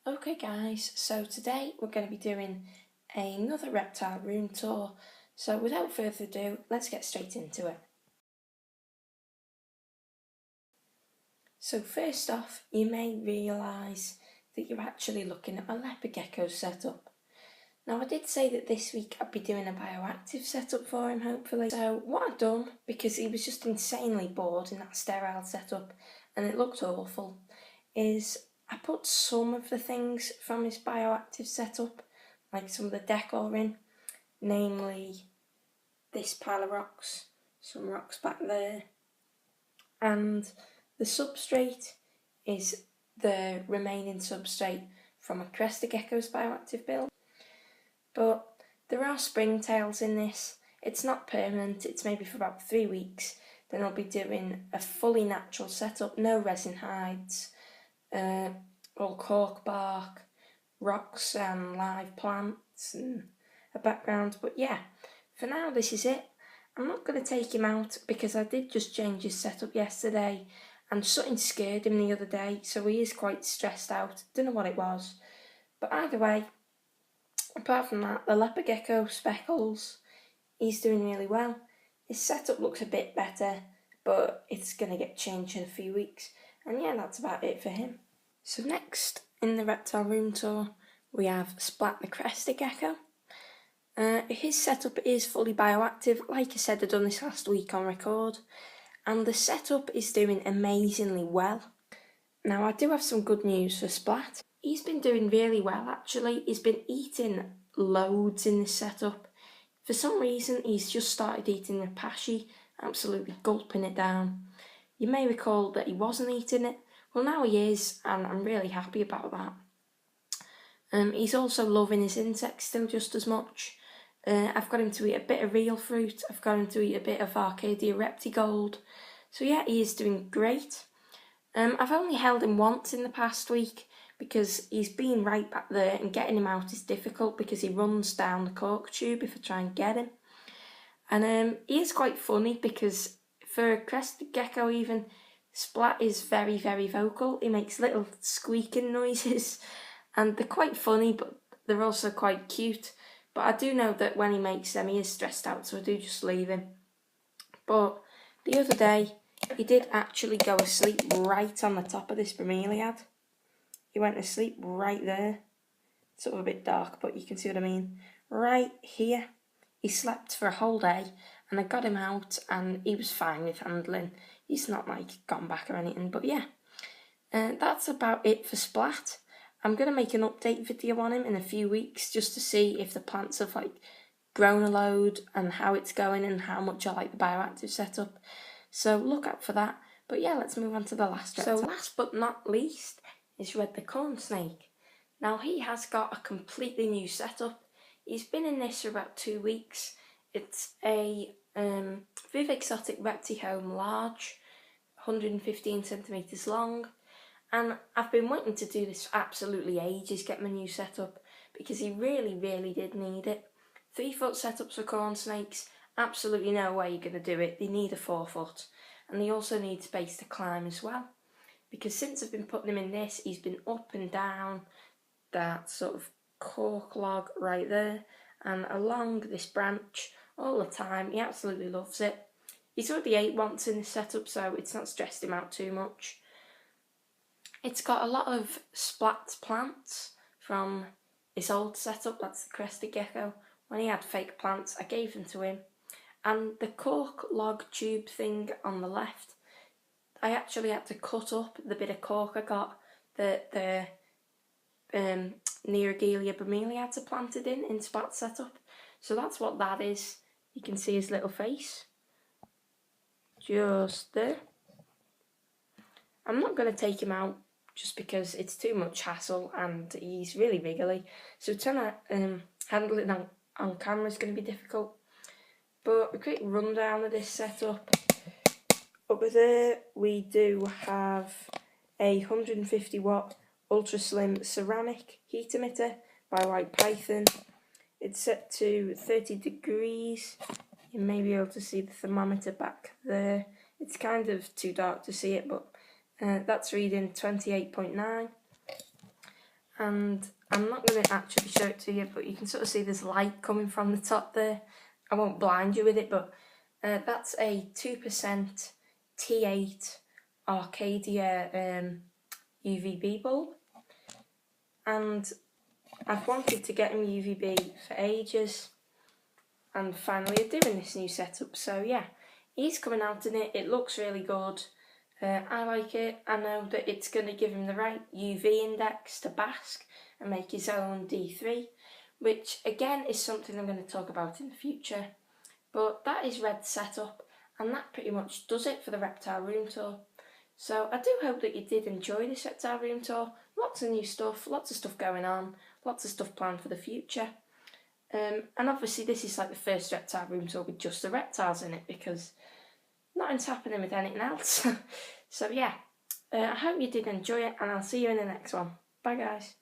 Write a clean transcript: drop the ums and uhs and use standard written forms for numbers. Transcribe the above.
Okay guys, so today we're going to be doing another reptile room tour, so without further ado, let's get straight into it. So first off, you may realise that you're actually looking at a leopard gecko setup. Now I did say that this week I'd be doing a bioactive setup for him hopefully. So what I've done, because he was just insanely bored in that sterile setup and it looked awful, is I put some of the things from his bioactive setup, like some of the decor in, namely this pile of rocks, some rocks back there, and the substrate is the remaining substrate from a crested gecko's bioactive build. But there are springtails in this. It's not permanent, it's maybe for about 3 weeks. Then I'll be doing a fully natural setup, no resin hides, all cork bark, rocks and live plants and a background. But yeah, for now this is it. I'm not going to take him out because I did just change his setup yesterday and something scared him the other day, so he is quite stressed out. Don't know what it was. But either way, apart from that, the leopard gecko Speckles, he's doing really well. His setup looks a bit better, but it's going to get changed in a few weeks. And yeah, that's about it for him. So next in the reptile room tour, we have Splat the crested gecko. His setup is fully bioactive. Like I said, I've done this last week on record. And the setup is doing amazingly well. Now I do have some good news for Splat. He's been doing really well actually. He's been eating loads in this setup. For some reason he's just started eating the pashy, absolutely gulping it down. You may recall that he wasn't eating it. Well, now he is, and I'm really happy about that. He's also loving his insects still just as much. I've got him to eat a bit of real fruit. I've got him to eat a bit of Arcadia Reptigold. So yeah, he is doing great. I've only held him once in the past week because he's been right back there and getting him out is difficult because he runs down the cork tube if I try and get him. And he is quite funny because for a crested gecko even, Splat is very, very vocal. He makes little squeaking noises and they're quite funny, but they're also quite cute. But I do know that when he makes them, he is stressed out, so I do just leave him. But the other day, he did actually go asleep right on the top of this bromeliad. He went to sleep right there. It's sort of a bit dark, but you can see what I mean. Right here. He slept for a whole day, and I got him out, and he was fine with handling. He's not like gone back or anything, but yeah. That's about it for Splat. I'm going to make an update video on him in a few weeks just to see if the plants have like grown a load and how it's going and how much I like the bioactive setup. So look out for that. But yeah, let's move on to the last reptile. So last but not least is Red the corn snake. Now he has got a completely new setup. He's been in this for about 2 weeks. It's a Viv Exotic Reptihome large, 115 centimetres long. And I've been wanting to do this for absolutely ages, get my new setup, because he really, really did need it. 3 foot setups for corn snakes, absolutely no way you're going to do it. They need a 4 foot. And they also need space to climb as well. Because since I've been putting him in this, he's been up and down that sort of cork log right there. And along this branch all the time. He absolutely loves it. He's already ate once in this setup, so it's not stressed him out too much. It's got a lot of Splat plants from his old setup, that's the crested gecko. When he had fake plants, I gave them to him. And the cork log tube thing on the left, I actually had to cut up the bit of cork I got that the Neogelia bromeliads are planted in Splat's setup. So that's what that is. You can see his little face. Just there. I'm not going to take him out just because it's too much hassle and he's really wriggly. So trying to handle it on camera is going to be difficult. But a quick rundown of this setup. Over there we do have a 150 watt ultra slim ceramic heat emitter by White Python. It's set to 30 degrees. You may be able to see the thermometer back there. It's kind of too dark to see it, but that's reading 28.9. and I'm not going to actually show it to you, but you can sort of see there's light coming from the top there. I won't blind you with it, but that's a 2% T8 Arcadia UVB bulb, and I've wanted to get him UVB for ages, and finally I'm doing this new setup. So yeah, he's coming out in it. It looks really good. I like it. I know that it's going to give him the right UV index to bask and make his own D3, which again is something I'm going to talk about in the future. But that is Red's setup, and that pretty much does it for the reptile room tour. So I do hope that you did enjoy this reptile room tour. Lots of new stuff, lots of stuff going on, lots of stuff planned for the future. And obviously this is like the first reptile room tour with just the reptiles in it, because nothing's happening with anything else. So yeah, I hope you did enjoy it, and I'll see you in the next one. Bye guys.